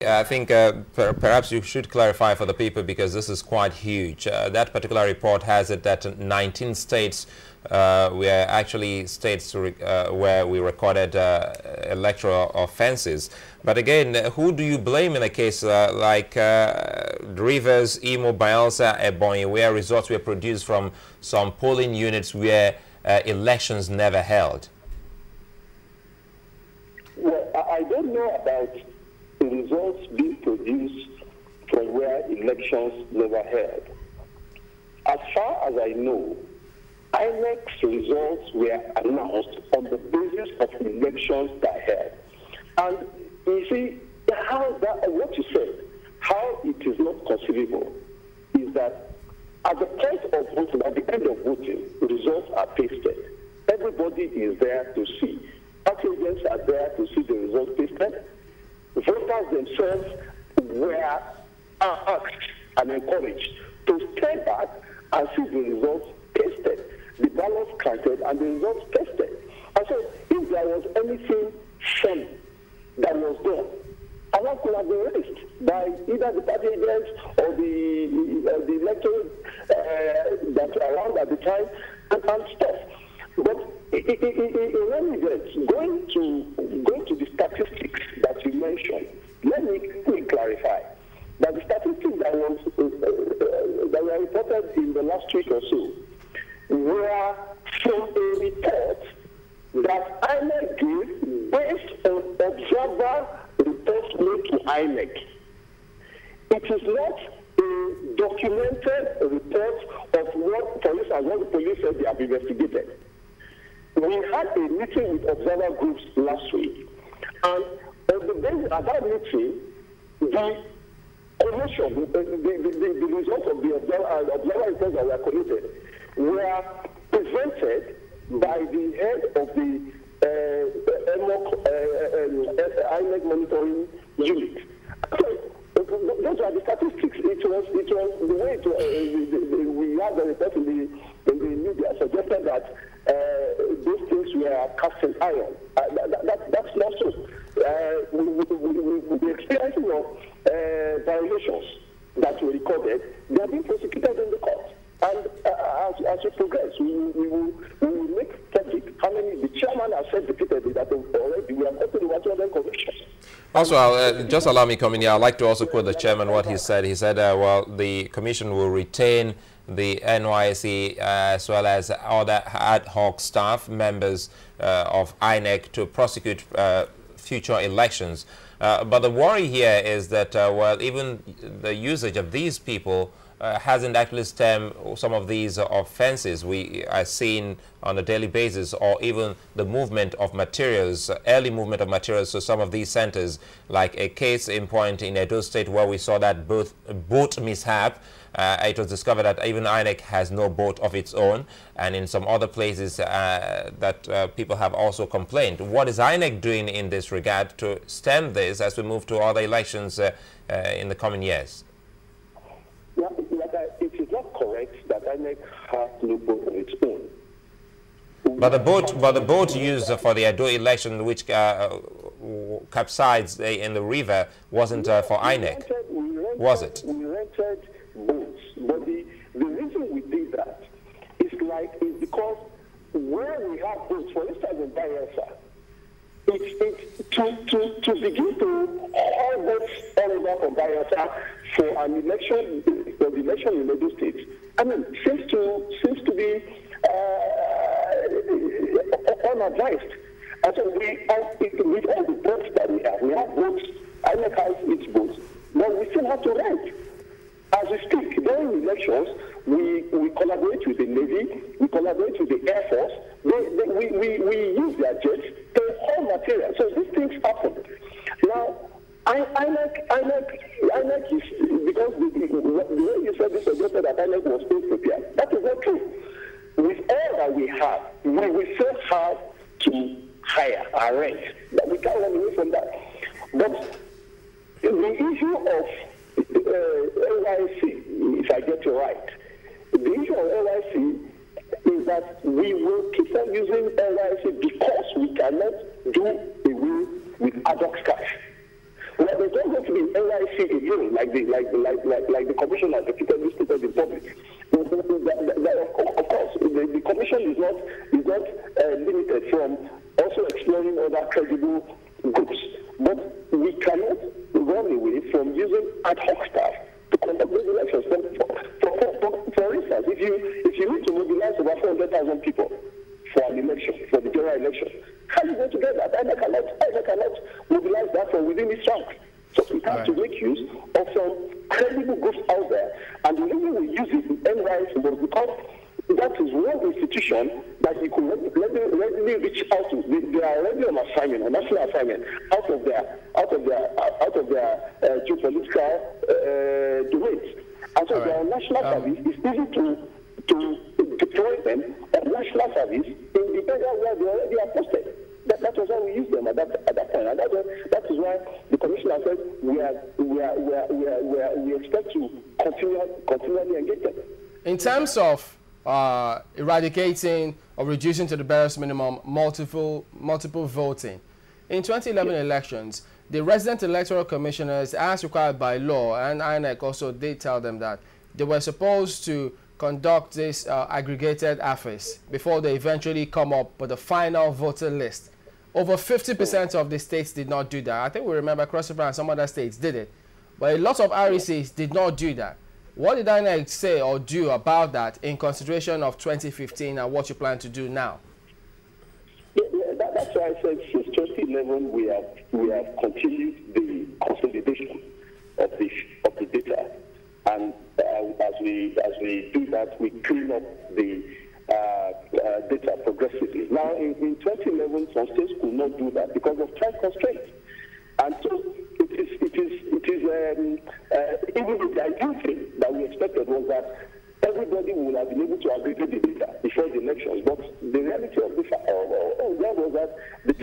I think perhaps you should clarify for the people, because this is quite huge. That particular report has it that 19 states were actually states where we recorded electoral offenses. But again, who do you blame in a case like Rivers, Imo, Bayelsa, Ebonyi, where results were produced from some polling units where elections never held? Well, I don't know about the results being produced from where elections never held. As far as I know, INEC's results were announced on the basis of elections that held. And you see, what you said, how it is not conceivable is that at the point of voting, at the end of voting, the results are pasted. Everybody is there to see. Party agents are there to see the results pasted. Voters themselves were asked and encouraged to stand back and see the results pasted, the ballots counted, and the results pasted. And so, if there was anything funny that was done, and that could have been raised by either the party agents or the electorate that were around at the time and stuff. But in any event, going to the statistics that you mentioned, let me clarify that the statistics that were reported in the last week or so were from a report that INEC gave based on observer reports made to INEC. It is not a documented report of what, for instance, what the police said they have investigated. We had a meeting with observer groups last week, and on the basis of that meeting, the commission, the results of the observer reports that were collected were presented by the head of the INEC monitoring unit. Those are the statistics. It was the way we had the report in the media suggested that those things were casting iron. That's not so. With the experience of violations that were recorded, they are being prosecuted in the court. And as we progress, we will make public how many the chairman has said repeatedly that already we have opened the 100 convictions. Also, just allow me come in here. I'd like to also quote the chairman what he said. He said, well, the commission will retain the NYC as well as other ad hoc staff members of INEC to prosecute future elections. But the worry here is that, well, even the usage of these people hasn't actually stemmed some of these offenses we are seeing on a daily basis, or even the movement of materials, early movement of materials to some of these centers, like a case in point in Edo State where we saw that boat mishap. It was discovered that even INEC has no boat of its own, and in some other places that people have also complained. What is INEC doing in this regard to stem this as we move to other elections in the coming years? Yeah, it is not correct that INEC has no boat of its own. But the boat used for the Edo election, which capsized in the river, wasn't for INEC, was it? We rented boats, but the reason we did that is because where we have boats, for instance in Bayelsa, to begin to haul boats all over from Bayelsa for an election, for the election in Edo State, I mean, seems to be unadvised. And so with all the boats that we have boats, INEC has its boats, but we still have to rent. As we speak, during elections, we collaborate with the Navy, we collaborate with the Air Force, we use their jets to haul material. So these things happen. Now, INEC is, because the way you said this suggested that INEC was ill prepared. That is not true. With all that we have, we still have to hire our rent. We can't run away from that. But the issue of LYC, if I get you right, the issue of LYC is that we will keep on using LYC because we cannot do away with ad hoc staff. Well, there's not going to be NYC alone, like the commissioner repeatedly stated in public. Of course, the commission is not limited from also exploring other credible groups, but we cannot run away from using ad hoc staff to conduct those elections. For instance, if you need to mobilize over 400,000 people for an election, for the general election, how are you going to get that? I cannot mobilize that from within its ranks. So we have to make use of some credible groups out there, and the reason we use it in NYC was because that is one institution that you could readily reach out to. They are already on assignment, on national assignment, out of their geopolitical domains. And so their national service is easy to deploy them on national service in the area where they already are posted. That was how we used them at that point, and that is why the commissioner said we expect to continually engage them. In terms of eradicating or reducing to the barest minimum multiple voting, in 2011 elections, the resident electoral commissioners, as required by law, and INEC also did tell them that they were supposed to conduct this aggregated affairs before they eventually come up with a final voter list. Over 50% of the states did not do that. I think we remember Cross River and some other states did it. But a lot of RECs did not do that. What did INEC say or do about that in consideration of 2015 and what you plan to do now? That's why I said since 2011 we have continued the consolidation of the data, and as we do that, we clean up the data progressively. Now, in 2011, some states could not do that because of time constraints, and so it is even the ideal thing that we expected was that everybody would have been able to aggregate the data before the elections. But the reality of that was that the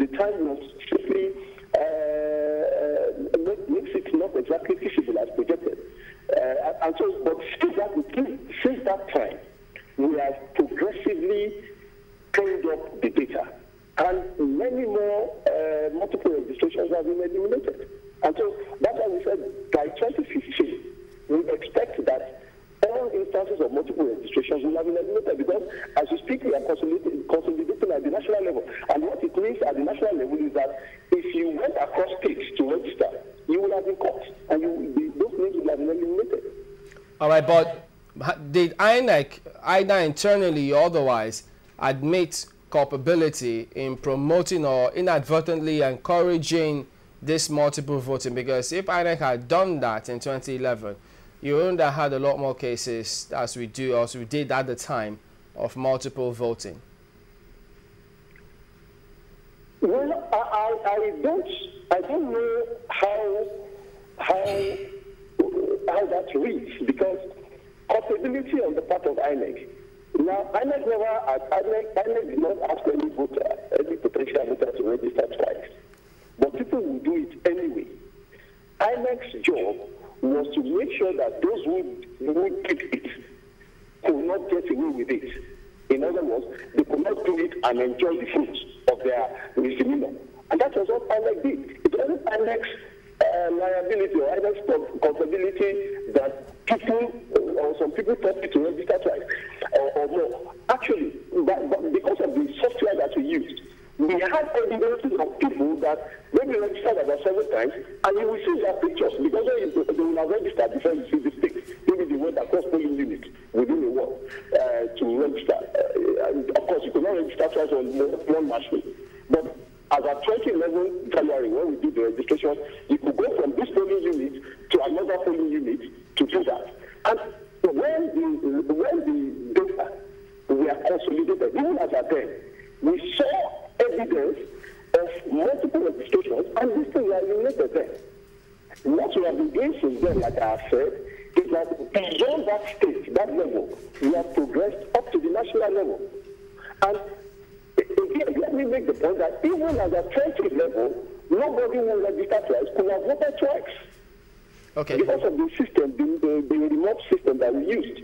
time was simply makes it not exactly feasible as projected. And so, but since that time, we have progressively cleaned up the data, and many more multiple registrations have been eliminated. And so that's why we said by 2015, we expect that all instances of multiple registrations will have been eliminated, because as we speak, we are consolidating at the national level. And what it means at the national level is that if you went across states to register, you will have been caught, and those names will have been eliminated. All right, but did INEC, either internally or otherwise, admit culpability in promoting or inadvertently encouraging this multiple voting? Because if INEC had done that in 2011, you wouldn't have had a lot more cases as we did at the time of multiple voting. Well, I don't know how that reads, because culpability on the part of INEC. Now, INEC did not ask any potential voter to register twice, but people will do it anyway. INEC's job was to make sure that those who did it could not get away with it. In other words, they could not do it and enjoy the fruits of their misdemeanor. And that was what INEC did. It wasn't INEC's liability or INEC's culpability that people or some people thought it to register twice or more. Actually, because of the software that we used, we had evidences of people that maybe registered about 7 times, and you will see their pictures, because they will have registered before you see the sticks. Maybe they went across polling units within a ward to register. And of course, you could not register twice on one machine. But as of 2011 January, when we did the registration, you could go from this polling unit to another polling unit to do that. And when the data were consolidated, even as at then, we saw evidence of multiple registrations, and these things are eliminated there. What we have been doing since then, like I have said, is that beyond that stage, that level, we have progressed up to the national level. And again, let me make the point that even at the 20 level, nobody who registered twice could have voted twice. Okay. Because of the system, the remote system that we used.